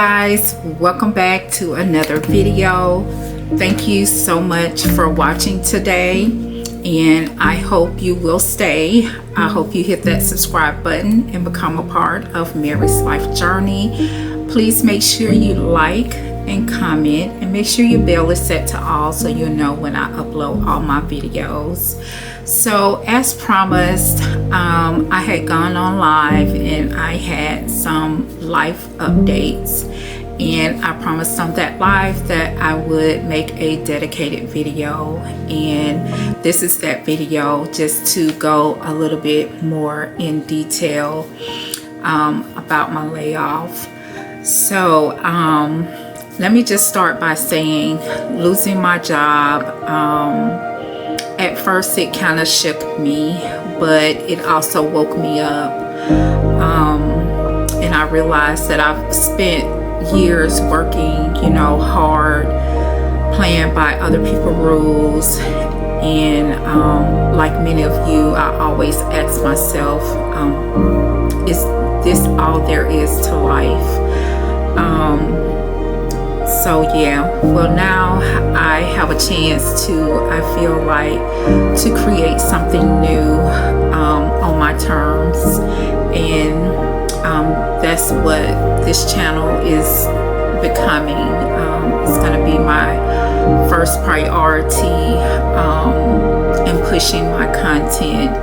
guys, welcome back to another video. Thank you so much for watching today, and I hope you will stay. I hope you hit that subscribe button and become a part of Mary's life journey. Please make sure you like and comment, and make sure your bell is set to all so you'll know when I upload all my videos. So as promised, I had gone on live and I had some life updates, and I promised on that live that I would make a dedicated video, and this is that video, just to go a little bit more in detail about my layoff. So let me just start by saying, losing my job, at first it kind of shook me, but it also woke me up, and I realized that I've spent years working, hard, playing by other people's rules, and like many of you, I always ask myself, is this all there is to life? So yeah, well, now I have a chance to, I feel like, to create something new on my terms, and that's what this channel is becoming. It's going to be my first priority in pushing my content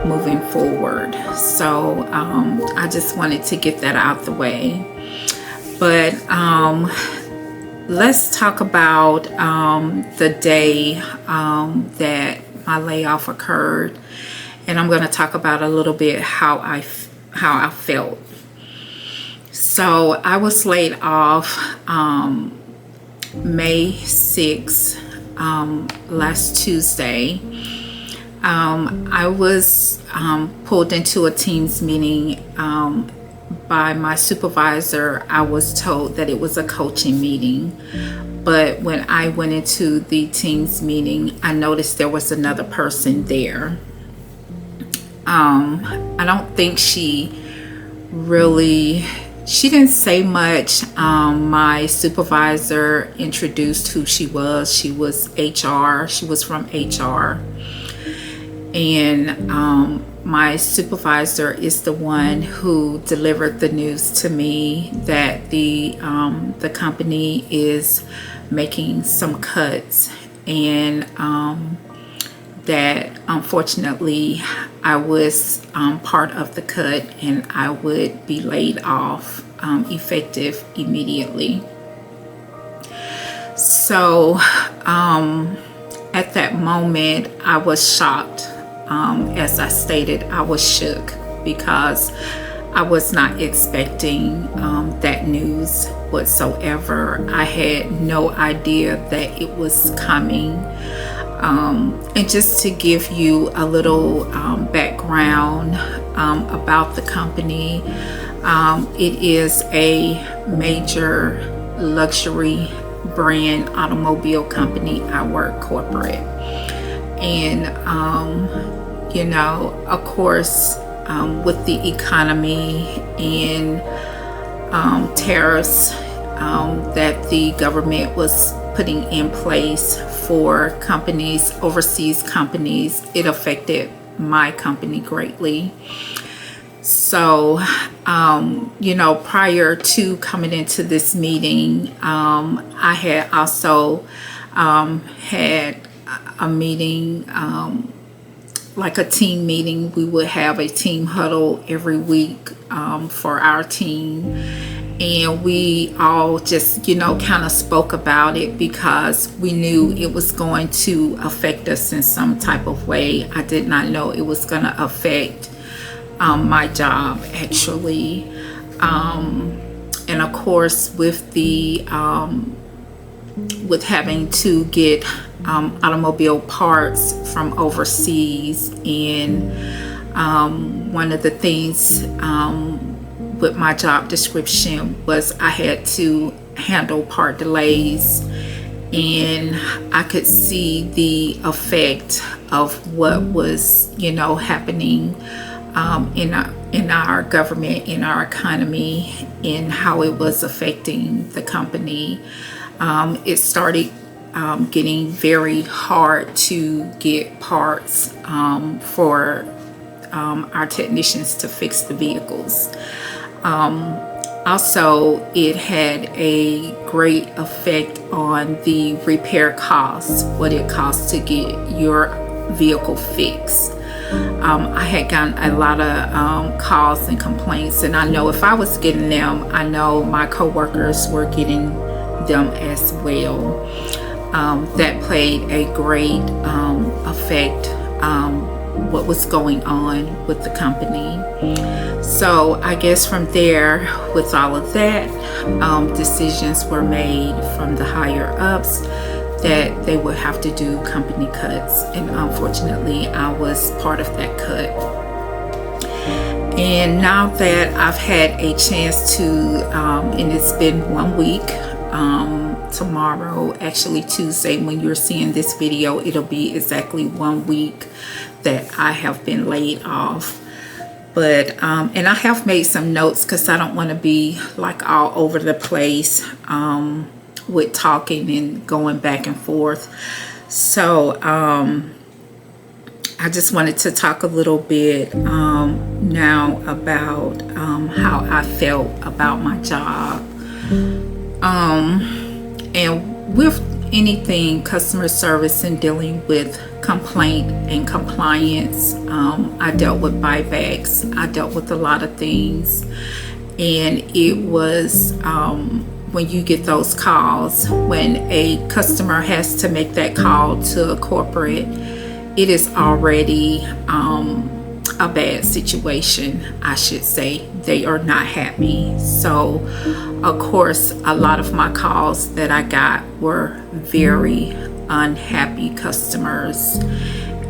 moving forward. So I just wanted to get that out the way. But let's talk about the day that my layoff occurred, and I'm going to talk about a little bit how I felt. So I was laid off May 6th, last Tuesday. I was pulled into a Teams meeting by my supervisor. I was told that it was a coaching meeting, but when I went into the Teams meeting, I noticed there was another person there. I don't think she didn't say much. My supervisor introduced who she was. She was HR. She was from HR. And my supervisor is the one who delivered the news to me that the company is making some cuts, and that unfortunately I was part of the cut, and I would be laid off effective immediately. So at that moment I was shocked. As I stated, I was shook because I was not expecting that news whatsoever. I had no idea that it was coming. And just to give you a little background about the company, it is a major luxury brand automobile company. I work corporate, and of course, with the economy and tariffs that the government was putting in place for companies, overseas companies, it affected my company greatly. So, prior to coming into this meeting, I had also had a meeting, like a team meeting. We would have a team huddle every week for our team, and we all just kind of spoke about it because we knew it was going to affect us in some type of way. I did not know it was going to affect my job, actually. And of course, with the with having to get automobile parts from overseas, and one of the things with my job description was I had to handle part delays, and I could see the effect of what was happening in our government, in our economy, in how it was affecting the company. It started getting very hard to get parts for our technicians to fix the vehicles. Also, it had a great effect on the repair costs, what it costs to get your vehicle fixed. I had gotten a lot of calls and complaints, and I know if I was getting them, I know my coworkers were getting them as well. That played a great effect what was going on with the company. So I guess from there, with all of that, decisions were made from the higher ups that they would have to do company cuts, and unfortunately I was part of that cut. And now that I've had a chance to and it's been 1 week, tomorrow, actually Tuesday, when you're seeing this video, it'll be exactly 1 week that I have been laid off. But and I have made some notes because I don't want to be like all over the place with talking and going back and forth. So I just wanted to talk a little bit now about how I felt about my job. And with anything customer service and dealing with complaint and compliance, I dealt with buybacks. I dealt with a lot of things, and it was when you get those calls, when a customer has to make that call to a corporate, it is already a bad situation, I should say. They are not happy. So of course, a lot of my calls that I got were very unhappy customers,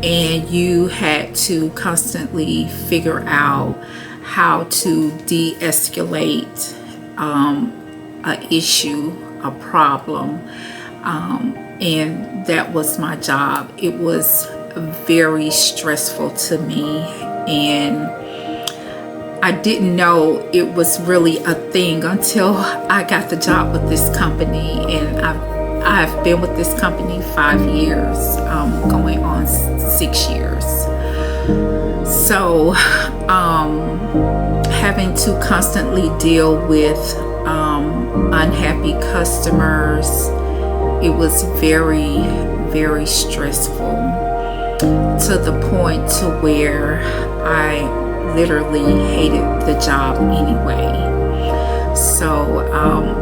and you had to constantly figure out how to de-escalate an issue, a problem, and that was my job. It was very stressful to me, and I didn't know it was really a thing until I got the job with this company. And I've been with this company 5 years, going on 6 years. So having to constantly deal with unhappy customers, it was very, very stressful, to the point to where I literally hated the job anyway. So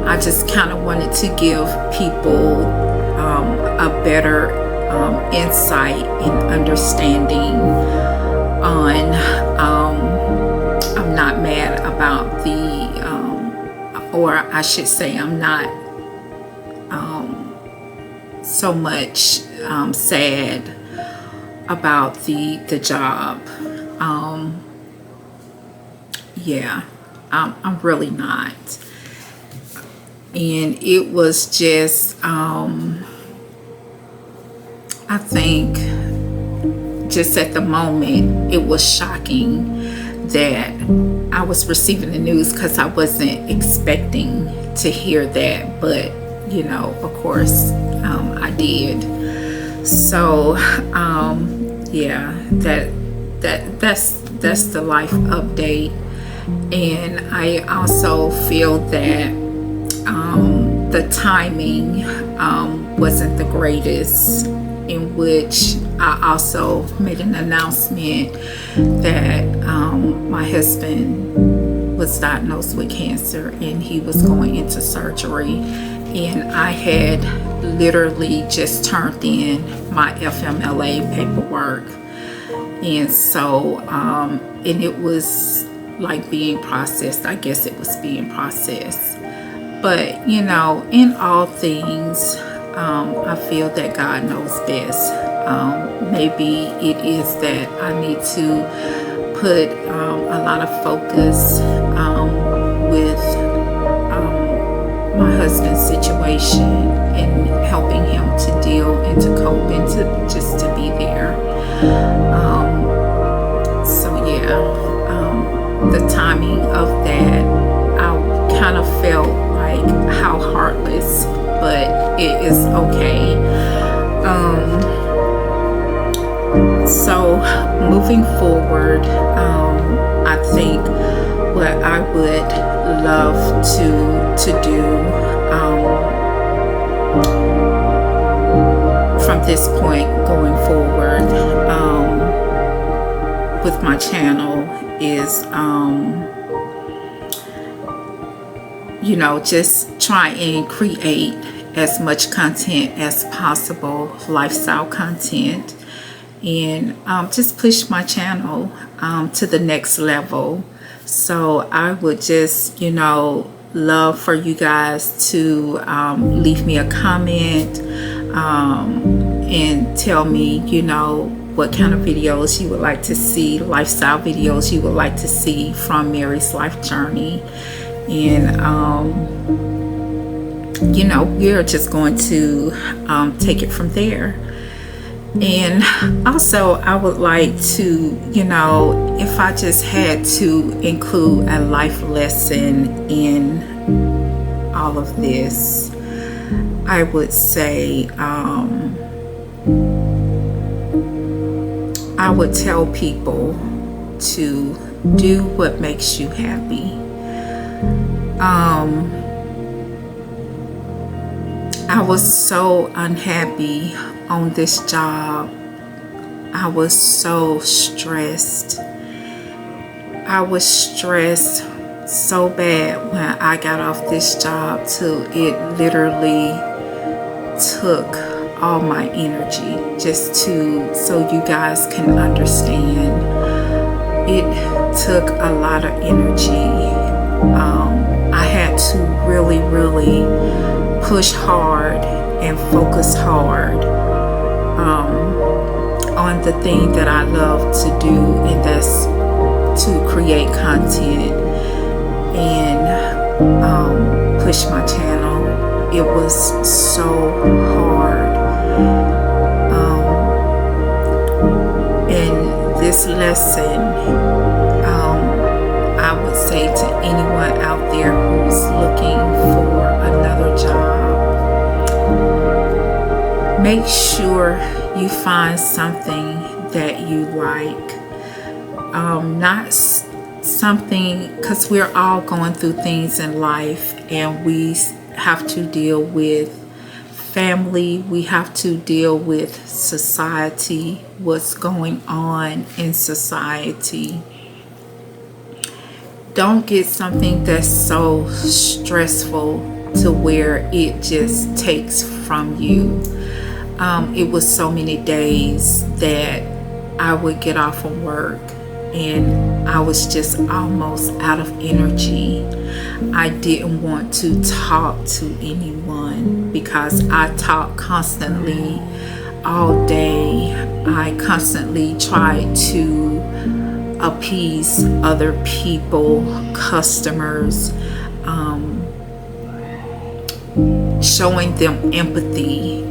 I just kind of wanted to give people a better insight and understanding on I'm not mad about or I should say I'm not so much sad about the job. Yeah, I'm really not. And it was just I think just at the moment it was shocking that I was receiving the news, because I wasn't expecting to hear that, but you know, of course I did. So yeah, that's the life update. And I also feel that the timing wasn't the greatest, in which I also made an announcement that my husband was diagnosed with cancer and he was going into surgery, and I had literally just turned in my FMLA paperwork, and so and it was like being processed. I guess it was being processed. But you know, in all things, I feel that God knows best. Maybe it is that I need to put a lot of focus with my husband's situation and helping him to deal and to cope and to just to be there. So yeah, the timing of that, I kind of felt like how heartless, but it is okay. So moving forward, I think what I would love to do from this point going forward with my channel is just try and create as much content as possible, lifestyle content, and just push my channel to the next level. So I would just love for you guys to leave me a comment and tell me what kind of videos you would like to see, lifestyle videos you would like to see from Mary's life journey. And we're just going to take it from there. And also I would like to, if I just had to include a life lesson in all of this, I would say I would tell people to do what makes you happy. I was so unhappy on this job. I was so stressed. I was stressed so bad when I got off this job till it literally took all my energy, just so you guys can understand. It took a lot of energy. I had to really push hard and focus hard on the thing that I love to do, and that's to create content and push my channel. It was so hard. And this lesson, I would say to anyone out there who's looking for another job, make sure you find something that you like. Not something, because we're all going through things in life, and we have to deal with family, we have to deal with society, what's going on in society. Don't get something that's so stressful to where it just takes from you. It was so many days that I would get off from work and I was just almost out of energy. I didn't want to talk to anyone because I talk constantly all day. I constantly try to appease other people, customers, showing them empathy,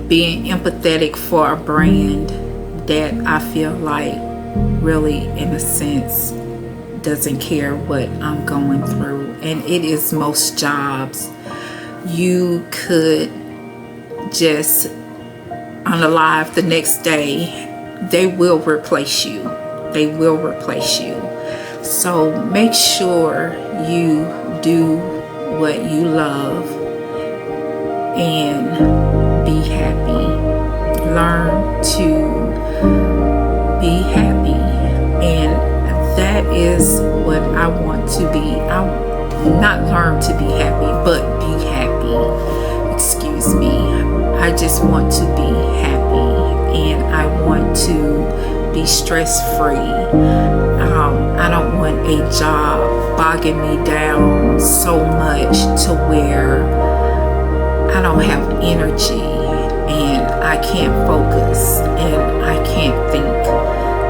being empathetic for a brand that I feel like really, in a sense, doesn't care what I'm going through. And it is most jobs. You could just unalive the next day. They will replace you. They will replace you. So make sure you do what you love and be happy. Learn to be happy. And that is what I want to be. I not learn to be happy, but be happy. Excuse me. I just want to be happy, and I want to be stress-free. I don't want a job bogging me down so much to where I don't have energy and I can't focus and I can't think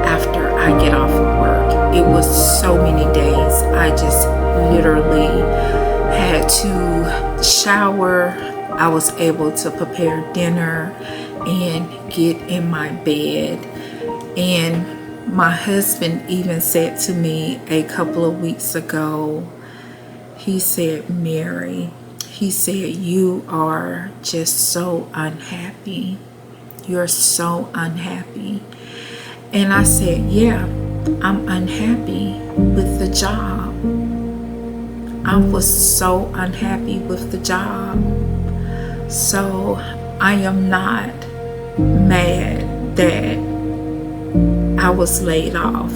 after I get off of work. It was so many days I just literally had to shower. I was able to prepare dinner and get in my bed. And My husband even said to me a couple of weeks ago, he said, Mary, he said, you are just so unhappy. You're so unhappy. And I said, yeah, I'm unhappy with the job. I was so unhappy with the job. So I am not mad that I was laid off.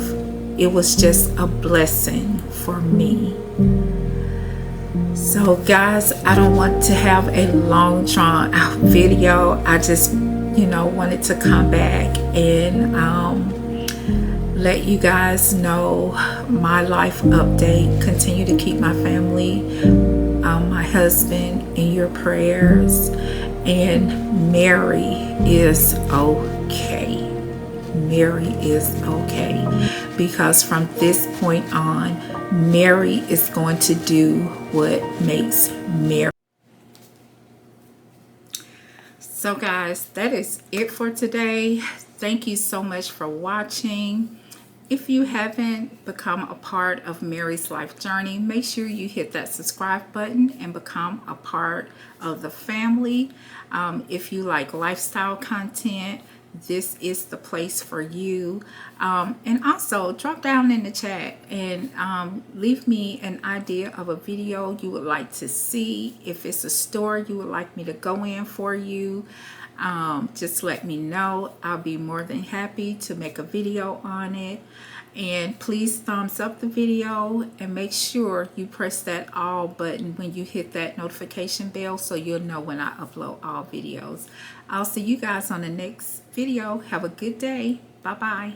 It was just a blessing for me. So guys, I don't want to have a long drawn out video. I just, wanted to come back and let you guys know my life update. Continue to keep my family, my husband in your prayers. And Mary is okay. Mary is okay. Because from this point on, Mary is going to do what makes Mary. So guys, that is it for today. Thank you so much for watching. If you haven't become a part of Mary's life journey, make sure you hit that subscribe button and become a part of the family. If you like lifestyle content, this is the place for you. And also drop down in the chat and leave me an idea of a video you would like to see. If it's a store you would like me to go in for you, just let me know. I'll be more than happy to make a video on it. And please thumbs up the video and make sure you press that all button when you hit that notification bell so you'll know when I upload all videos. I'll see you guys on the next video. Have a good day. Bye bye.